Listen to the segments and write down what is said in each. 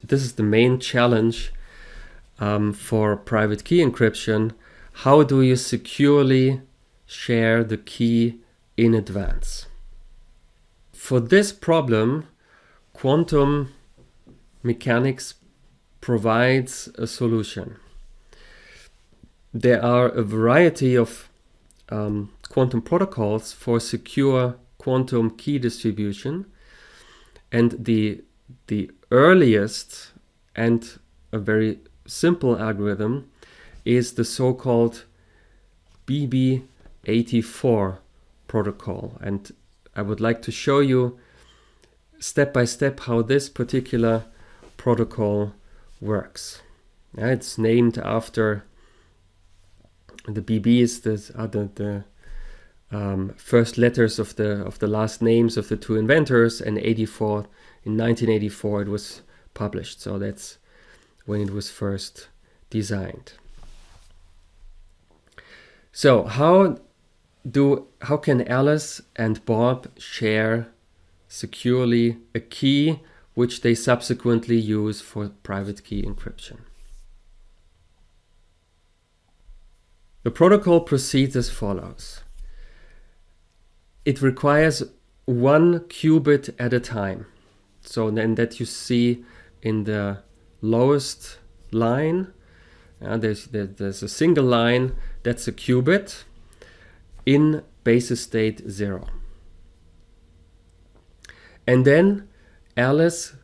this is the main challenge for private key encryption. How do you securely share the key in advance? For this problem, quantum mechanics provides a solution. There are a variety of quantum protocols for secure quantum key distribution, and the earliest and a very simple algorithm is the so-called BB84 protocol, and I would like to show you step by step how this particular protocol works. It's named after the BBs, are the first letters of the last names of the two inventors, and 84, in 1984 it was published, so that's when it was first designed. So how can Alice and Bob share securely a key which they subsequently use for private key encryption? The protocol proceeds as follows. It requires 1 qubit at a time. So then that you see in the lowest line, there's a single line, that's a qubit in basis state 0. And then Alice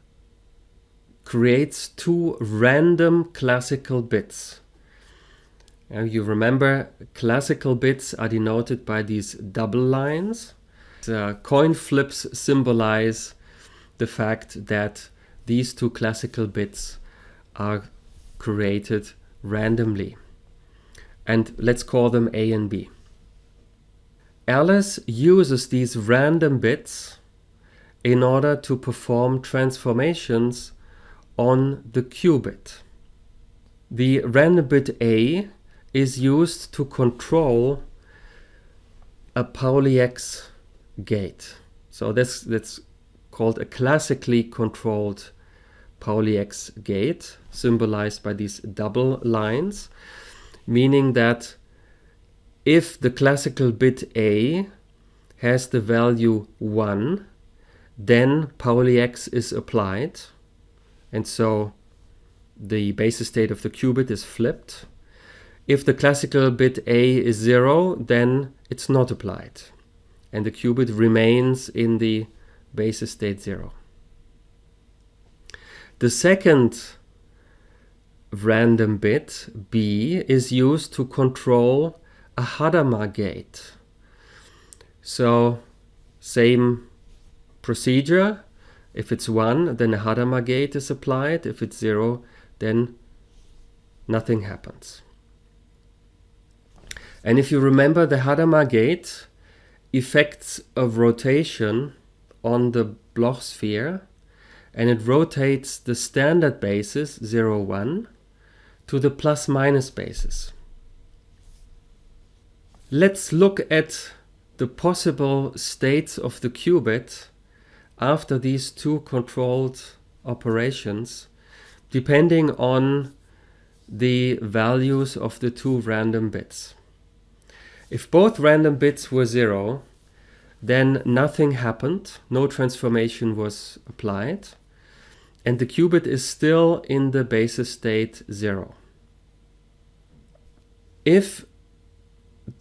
creates 2 random classical bits. You remember, classical bits are denoted by these double lines. The coin flips symbolize the fact that these 2 classical bits are created randomly. And let's call them A and B. Alice uses these random bits in order to perform transformations on the qubit. The random bit A is used to control a Pauli X gate. So that's called a classically controlled Pauli X gate, symbolized by these double lines, meaning that if the classical bit A has the value 1, then Pauli X is applied, and so the basis state of the qubit is flipped. If the classical bit A is 0, then it's not applied, and the qubit remains in the basis state 0. The second random bit, B, is used to control a Hadamard gate. So same procedure. If it's 1, then a Hadamard gate is applied. If it's 0, then nothing happens. And if you remember, the Hadamard gate effects a rotation on the Bloch sphere, and it rotates the standard basis 0, 1 to the plus minus basis. Let's look at the possible states of the qubit after these 2 controlled operations, depending on the values of the 2 random bits. If both random bits were 0, then nothing happened, no transformation was applied, and the qubit is still in the basis state 0. If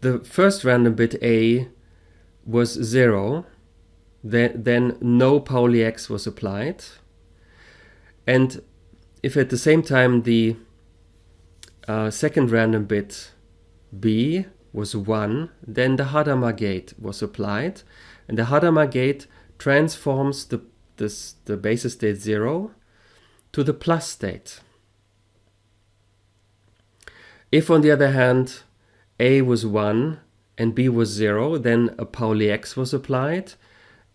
the first random bit A was 0, then no Pauli X was applied, and if at the same time the second random bit B was 1, then the Hadamard gate was applied, and the Hadamard gate transforms the basis state 0 to the plus state. If, on the other hand, A was 1 and B was 0, then a Pauli X was applied,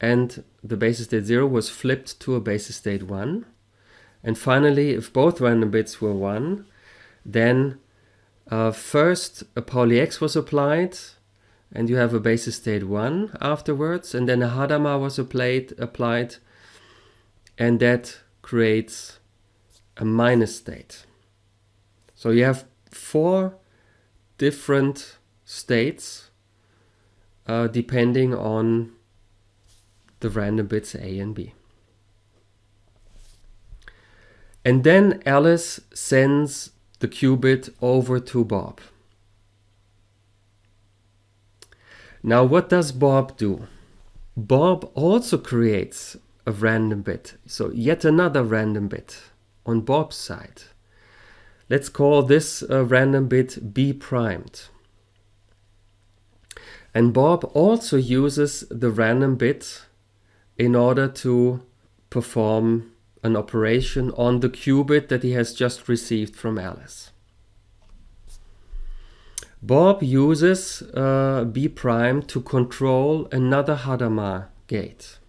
and the basis state 0 was flipped to a basis state 1. And finally, if both random bits were 1, then first a Pauli X was applied, and you have a basis state 1 afterwards, and then a Hadamard was applied, and that creates a minus state. So you have 4 different states depending on the random bits A and B. And then Alice sends the qubit over to Bob. Now what does Bob do? Bob also creates a random bit, so yet another random bit on Bob's side. Let's call this a random bit B primed. And Bob also uses the random bit in order to perform an operation on the qubit that he has just received from Alice. Bob uses B prime to control another Hadamard gate.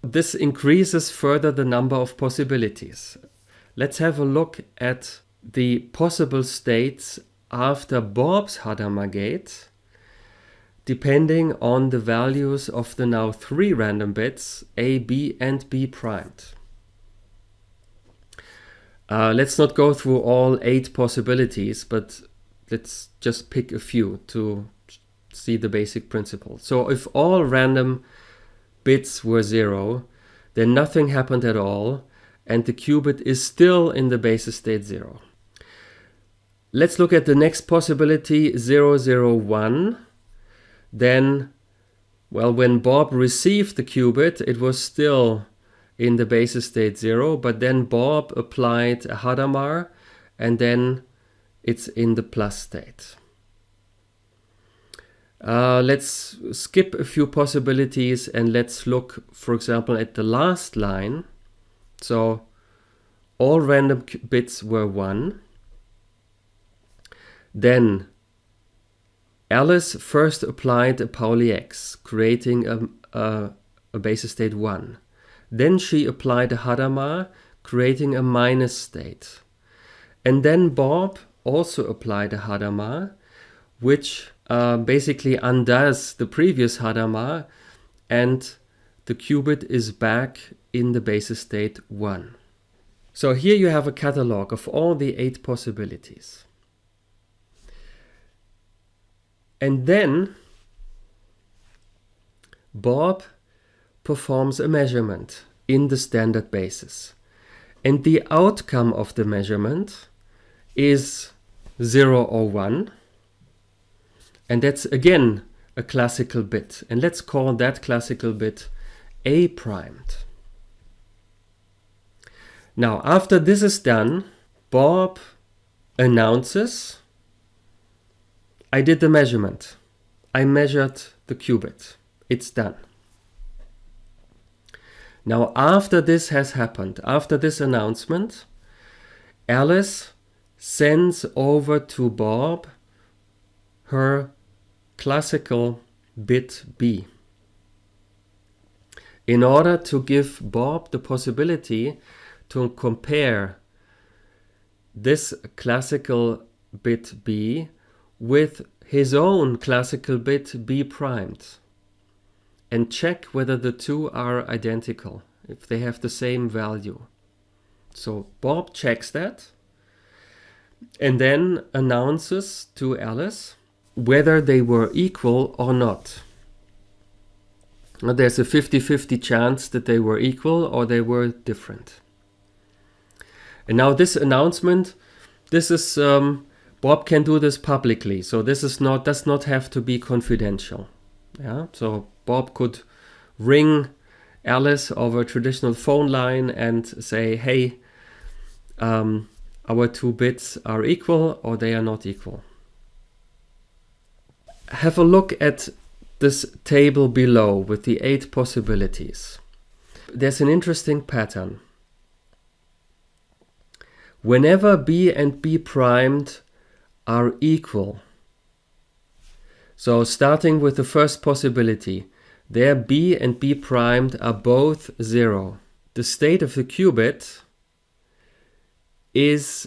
This increases further the number of possibilities. Let's have a look at the possible states after Bob's Hadamard gate, depending on the values of the now 3 random bits A, B and B primed. Let's not go through all 8 possibilities, but let's just pick a few to see the basic principle. So if all random bits were 0, then nothing happened at all, and the qubit is still in the basis state 0. Let's look at the next possibility, 001. Then, well, when Bob received the qubit, it was still in the basis state 0, but then Bob applied a Hadamard, and then it's in the plus state. Let's skip a few possibilities and let's look, for example, at the last line. So all random bits were 1. Then Alice first applied a Pauli X, creating a basis state 1. Then she applied a Hadamard, creating a minus state. And then Bob also applied a Hadamard, which basically undoes the previous Hadamard, and the qubit is back in the basis state 1. So here you have a catalog of all the 8 possibilities. And then Bob performs a measurement in the standard basis. And the outcome of the measurement is 0 or 1. And that's again a classical bit. And let's call that classical bit A primed. Now, after this is done, Bob announces, I did the measurement. I measured the qubit. It's done. Now, after this has happened, after this announcement, Alice sends over to Bob her classical bit B in order to give Bob the possibility to compare this classical bit B with his own classical bit B primed and check whether the two are identical, if they have the same value. So Bob checks that and then announces to Alice whether they were equal or not. Now, there's a 50-50 chance that they were equal or they were different. And now this announcement, this is Bob can do this publicly, so this is does not have to be confidential. Yeah, so Bob could ring Alice over a traditional phone line and say, hey, our 2 bits are equal or they are not equal. Have a look at this table below with the 8 possibilities. There's an interesting pattern. Whenever B and B primed are equal, so starting with the first possibility, there B and B primed are both 0. The state of the qubit is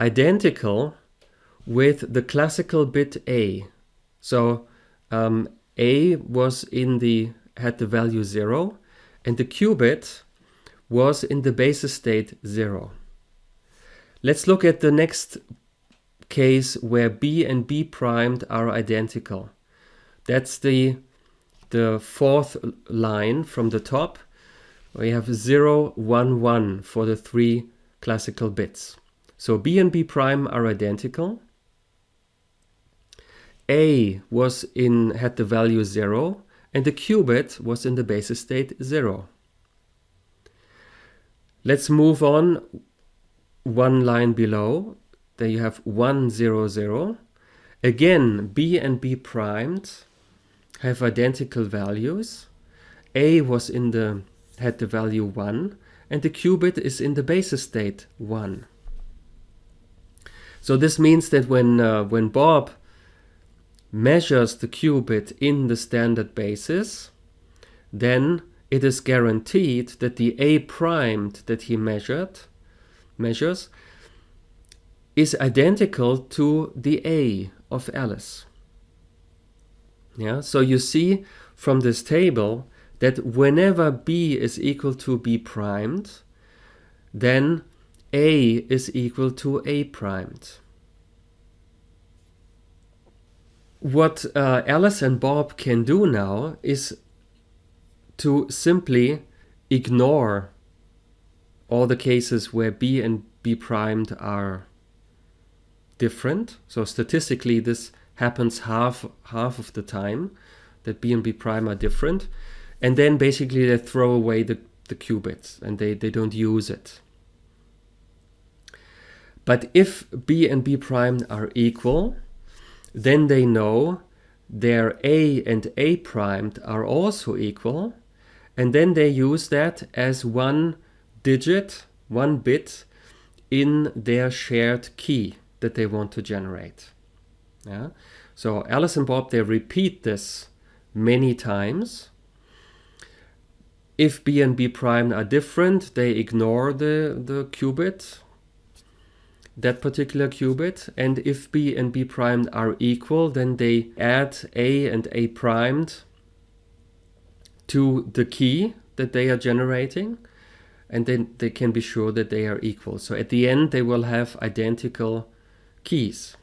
identical with the classical bit A. So A was had the value 0, and the qubit was in the basis state 0. Let's look at the next case where B and B primed are identical. That's the fourth line from the top. We have 0, 1, 1 for the 3 classical bits. So B and B prime are identical. A had the value 0, and the qubit was in the basis state 0. Let's move on one line below. There you have 1, 0, 0. Again, B and B primed have identical values. A had the value 1, and the qubit is in the basis state 1. So this means that when Bob measures the qubit in the standard basis, then it is guaranteed that the A primed that he measures is identical to the A of Alice. Yeah, so you see from this table that whenever B is equal to B primed, then A is equal to A primed. What Alice and Bob can do now is to simply ignore all the cases where B and B primed are different. So statistically this happens half of the time that B and B prime are different. And then basically they throw away the qubits and they don't use it. But if B and B prime are equal, then they know their A and A primed are also equal, and then they use that as one bit in their shared key that they want to generate. Yeah? So Alice and Bob, they repeat this many times. If B and B prime are different, they ignore the qubit, that particular qubit. And if B and B primed are equal, then they add A and A primed to the key that they are generating, and then they can be sure that they are equal. So at the end, they will have identical keys.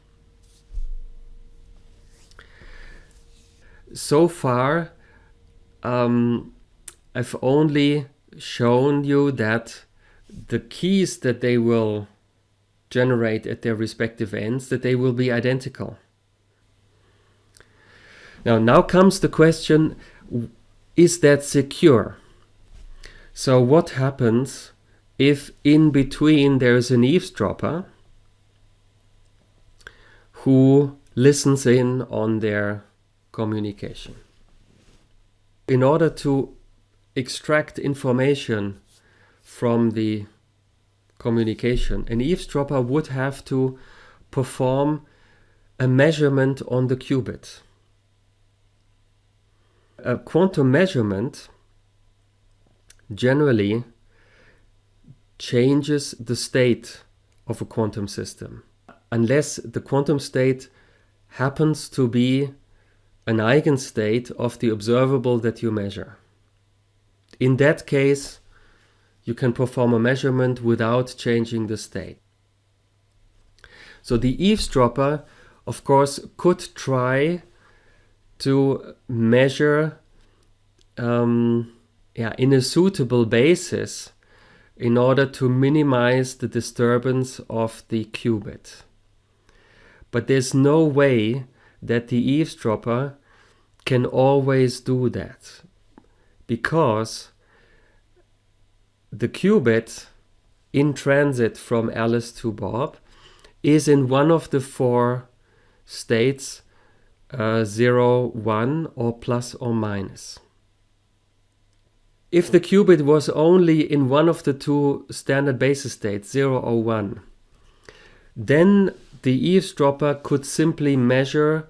So far, I've only shown you that the keys that they will generate at their respective ends, that they will be identical. Now comes the question, is that secure? So what happens if in between there is an eavesdropper who listens in on their communication? In order to extract information from the communication, an eavesdropper would have to perform a measurement on the qubit. A quantum measurement generally changes the state of a quantum system, unless the quantum state happens to be an eigenstate of the observable that you measure. In that case, you can perform a measurement without changing the state. So the eavesdropper, of course, could try to measure in a suitable basis in order to minimize the disturbance of the qubit. But there's no way that the eavesdropper can always do that, because the qubit in transit from Alice to Bob is in one of the 4 states, 0, 1, or plus or minus. If the qubit was only in one of the 2 standard basis states, 0 or 1, then the eavesdropper could simply measure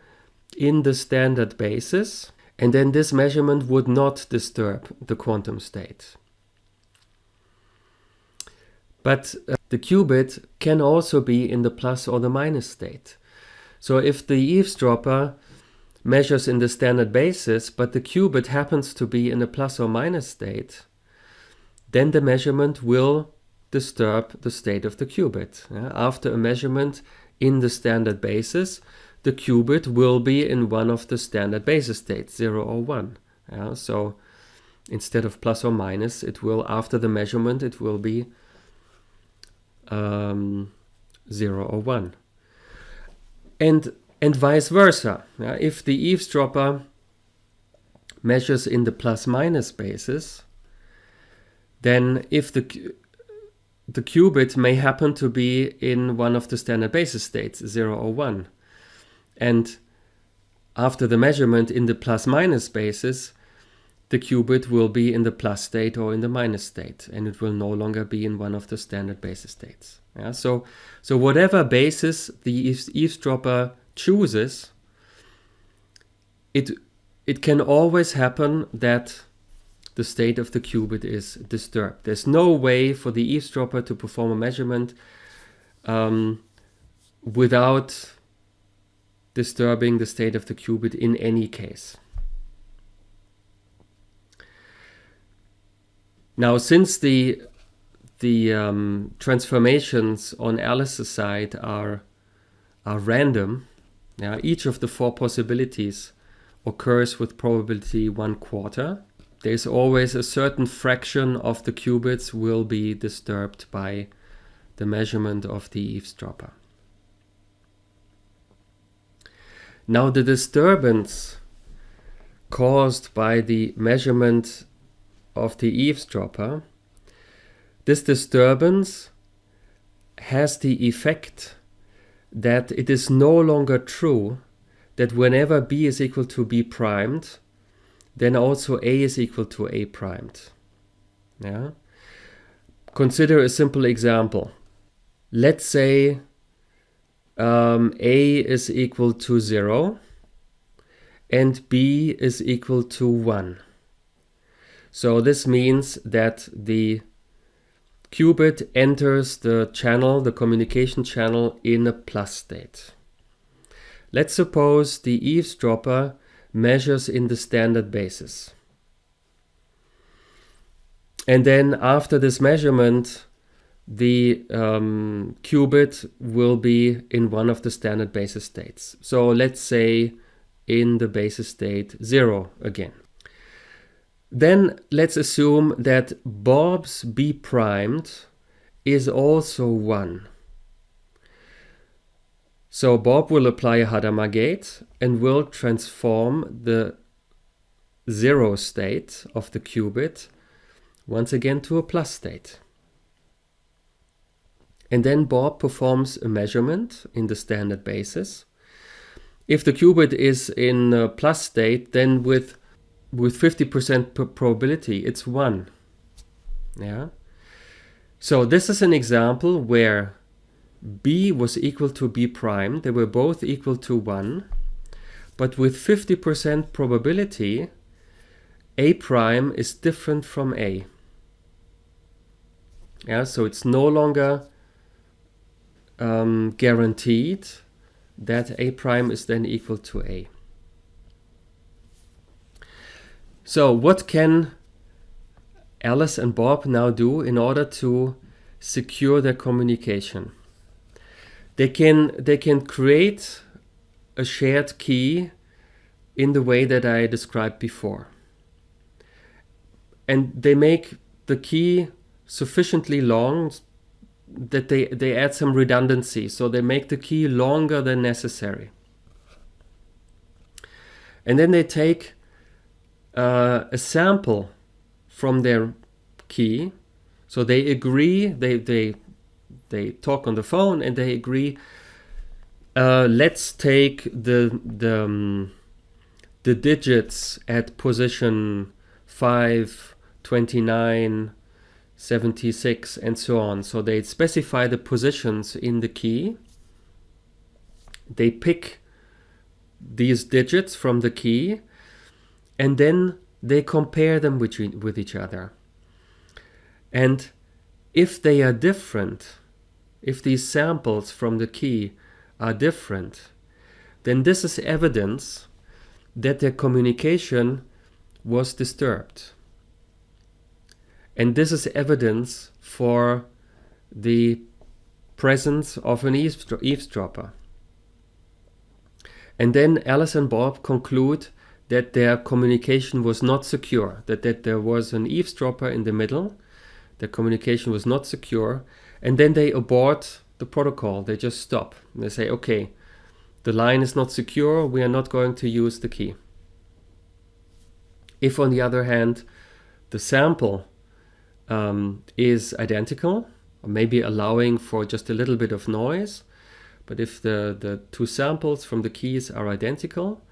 in the standard basis, and then this measurement would not disturb the quantum state. But the qubit can also be in the plus or the minus state. So if the eavesdropper measures in the standard basis, but the qubit happens to be in the plus or minus state, then the measurement will disturb the state of the qubit. After a measurement in the standard basis, the qubit will be in one of the standard basis states, 0 or 1. So instead of plus or minus, it will, after the measurement, it will be 0 or 1. And vice versa. If the eavesdropper measures in the plus-minus basis, then if the qubit may happen to be in one of the standard basis states, 0 or 1. And after the measurement in the plus-minus basis, the qubit will be in the plus state or in the minus state, and it will no longer be in one of the standard basis states. So whatever basis the eavesdropper chooses, it can always happen that the state of the qubit is disturbed. There's no way for the eavesdropper to perform a measurement without disturbing the state of the qubit in any case. Now, since the transformations on Alice's side are random, each of the 4 possibilities occurs with probability 1/4. There's always a certain fraction of the qubits will be disturbed by the measurement of the eavesdropper. Now, the disturbance caused by the measurement of the eavesdropper, this disturbance has the effect that it is no longer true that whenever B is equal to B primed, then also A is equal to A primed. Consider a simple example. Let's say A is equal to 0 and B is equal to 1. So this means that the qubit enters the channel, the communication channel, in a plus state. Let's suppose the eavesdropper measures in the standard basis. And then after this measurement, the qubit will be in one of the standard basis states. So let's say in the basis state 0 again. Then let's assume that Bob's B primed is also 1. So Bob will apply a Hadamard gate and will transform the 0 state of the qubit once again to a plus state. And then Bob performs a measurement in the standard basis. If the qubit is in a plus state, then with 50% probability, it's 1. So this is an example where B was equal to B prime. They were both equal to 1. But with 50% probability, A prime is different from A. So it's no longer guaranteed that A prime is then equal to A. So what can Alice and Bob now do in order to secure their communication? They can create a shared key in the way that I described before. And they make the key sufficiently long that they add some redundancy. So they make the key longer than necessary. And then they take a sample from their key. So they agree, they talk on the phone and they agree, let's take the digits at position 5, 29, 76 and so on. So they specify the positions in the key. They pick these digits from the key and then they compare them with each other. And if they are different, if these samples from the key are different, then this is evidence that their communication was disturbed. And this is evidence for the presence of an eavesdropper. And then Alice and Bob conclude that their communication was not secure, that there was an eavesdropper in the middle, the communication was not secure, and then they abort the protocol. They just stop. And they say, okay, the line is not secure, we are not going to use the key. If, on the other hand, the sample is identical, or maybe allowing for just a little bit of noise, but if the two samples from the keys are identical,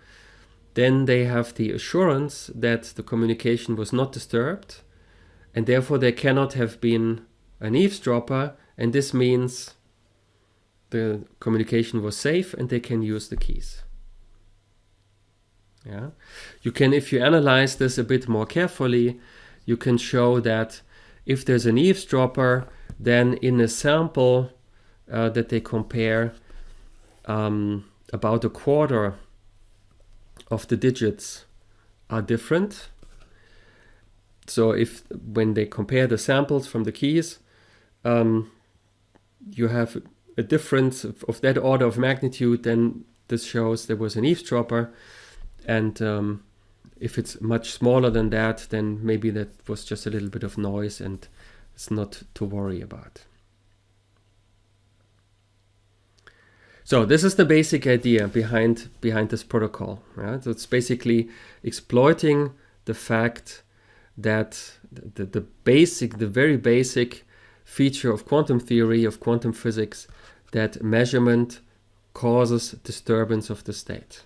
then they have the assurance that the communication was not disturbed, and therefore there cannot have been an eavesdropper, and this means the communication was safe and they can use the keys. Yeah, you can, if you analyze this a bit more carefully, you can show that if there's an eavesdropper, then in a sample that they compare, about a quarter of the digits are different. So if, when they compare the samples from the keys, you have a difference of that order of magnitude, then this shows there was an eavesdropper. And if it's much smaller than that, then maybe that was just a little bit of noise and it's not to worry about. So this is the basic idea behind this protocol. Right? So it's basically exploiting the fact that the very basic feature of quantum theory, of quantum physics, that measurement causes disturbance of the state.